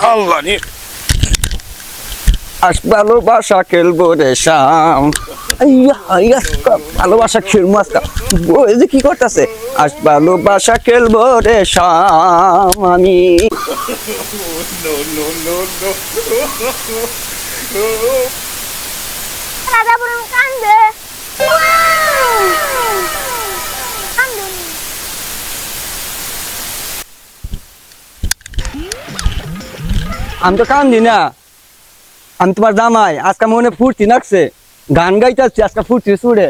কল্যাণী আজ ভালোবাসা খেলবো রে শাম ভালোবাসা খেলবো আজকা ওই যে কি করতেছে আজ ভালোবাসা খেলবো রে শাম আমি রাজা বরং কান্দে আমি তো কান্দি না আমি তোমার জামাই আজকে মনে ফুর্তি নাকছে গান গাইতেছি আজকে ফুর্তি ছুড়ে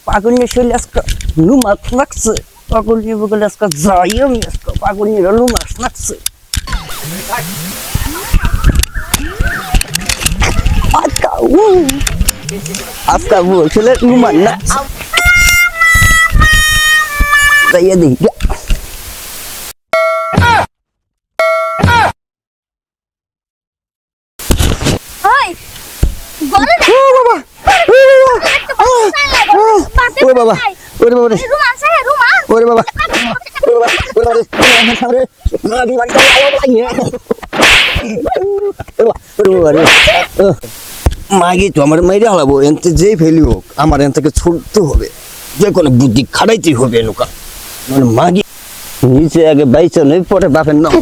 পাগল নিয়ে শরীরে আজকে লুমাস লাগছে পাগল নিয়ে বগলে আজকে যাই আমি আজকে পাগল নিয়ে লুমাস লাগছে আজকে বলছিল লুমান না যাইয়া দেখি ওই বলে না ওরে বাবা ওরে বাবা রুমান সাহেব রুমান ওরে বাবা মাগি তো আমার মাইরে হালাবো এনতে যেই ফেলি হোক আমার এন থেকে ছুটতে হবে যে কোনো বুদ্ধি খাটাইতে হবে নৌকা মানে মাগি নিচে আগে বাইচে নই পরে বাপের নাম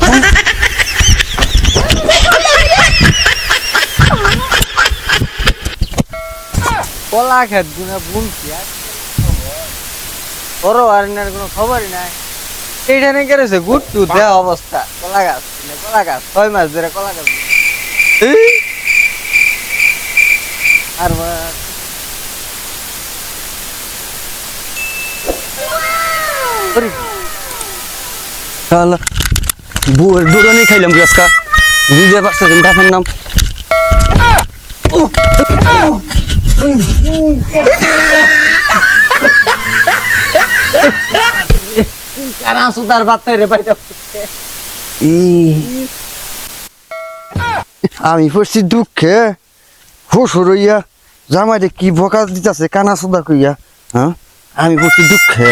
কলা খেত গুনা বুনছি বড় আরেনার কোনো খবরই নাই এইখানে কেড়েছে গুট্টু দেহ অবস্থা কলা গাছ 6 মাস ধরে কলা গাছ আর বুয়ের দুরানি খাইলাম আজকা বুঝে পারছে বাপের নাম আমি পড়ছি দুঃখে শ্বশুর হইয়া জামাইরে কি বকা দিতেছে কানা সুদা কইয়া হ্যাঁ আমি পড়ছি দুঃখে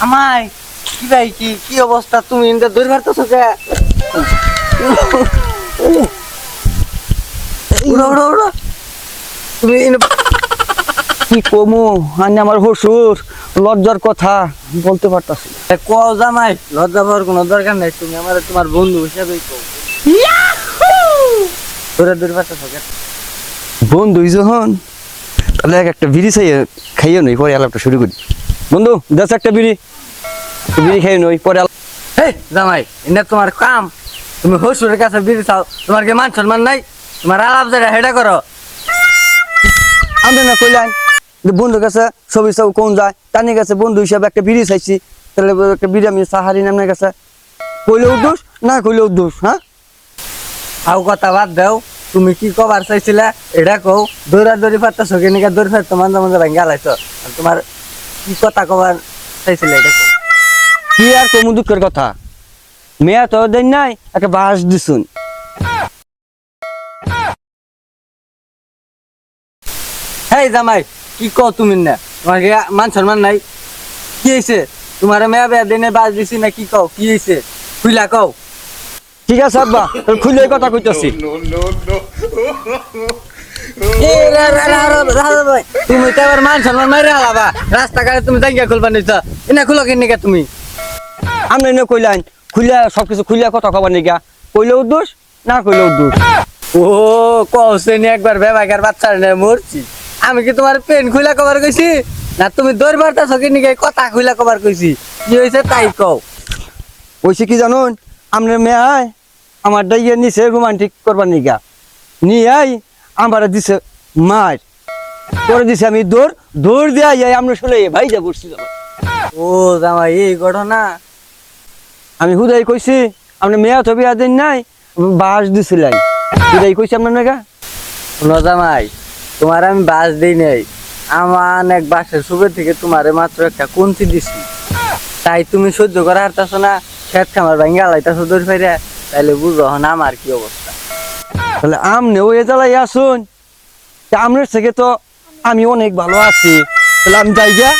আমায় কি ভাই কি অবস্থা তুমি ইন্দা দূর ভারতেছো কে উড়া তুমি কি কমু আনি আমার শ্বশুর লজ্জার কথা বলতে পারতাছি কও জামাই লজ্জা পাওয়ার কোনো দরকার নাই তুমি আমার তোমার বন্ধু হিসাবেই কও তোরা দূর ভারতেছো কে বন্ধু যখন তাহলে একটা বিড়ি খাইয়ে নই পরে আলাপটা শুরু করি বন্ধু দেশ একটা বিড়ি খাইয়ে নই পরে জামাই এটা তোমার কাম তুমি শ্বশুরের কাছে বিড়ি চাও তোমার কি মান সম্মান নাই তোমার আলাপ যারা হেডা করো আমি না কইলাম বন্ধুর কাছে ছবি সব কোন যায় তার কাছে বন্ধু হিসাবে একটা বিড়ি চাইছি তাহলে একটা বিড়ি আমি সাহারি নামের কাছে কইলেও দোষ না কইলেও দোষ হ্যাঁ আও কথা বাদ দাও তুমি কি কবার চাইছিলা এটা কও দৌড়াদৌড়ি ফাটতেছো কেনিকা দৌড় ফাটতো মাঝে মাঝে ভাঙ্গে আলাইছো আর তোমার কি কথা কবার চাইছিলা এটা কও কি আর কমু দুঃখের কথা মেয়া তো দেন নাই একটা বাস দিছুন হেই জামাই কি কও তুমি না তোমার কি মান সম্মান নাই কি হয়েছে তোমার মেয়া বেয়া দিনে বাস দিছি না কি কও কি হয়েছে খুইলা কও ঠিক আছে আব্বা খুলে কথা কইতাছি তুমি তো আবার মান সম্মান মাইরে হালাবা রাস্তাঘাটে তুমি জায়গা খুলবা নিছ এনে খুলো কিনিকা তুমি আমি এনে কইলাম খুলে সবকিছু খুলে কথা কবার নিকা কইলেও দোষ না কইলেও দোষ ও কওছে নি একবার বেবাইকার বাচ্চা নে মরছি আমি কি তোমার পেন খুলা কভার কইছি না তুমি দৌড় মারতাছো কিনিকা কথা খুলা কভার কইছি কি হইছে তাই কও ওইসে কি জানুন আপনার মেয়ে আমার ডাইয়ে নিছে রোমান্টিক করবার নিকা নিয়ে আমার দিছে মার করে দিছে আমি দৌড় দিয়া যাই আমরা শুনে ভাই যা বসছি ও জামাই এই ঘটনা আমি হুদাই কইছি আপনার মেয়ে তো বিয়া দিন নাই বাস দিছিলাই হুদাই কইছি আপনার নাকা শুনো জামাই তোমার আমি বাস দিই নাই আমার এক বাসের সুবের থেকে তোমারে মাত্র একটা কঞ্চি দিছি তাই তুমি সহ্য করা হারতাছো না খেত খামার ভাঙ্গা লাইতাছো দৌড় ফেরে তাইলে বুঝো না আমার কি অবস্থা তাহলে আমনেও এ জ্বালাই আসুন, তা আমনের থেকে তো আমি অনেক ভালো আছি, তাহলে আমি যাই গিয়া।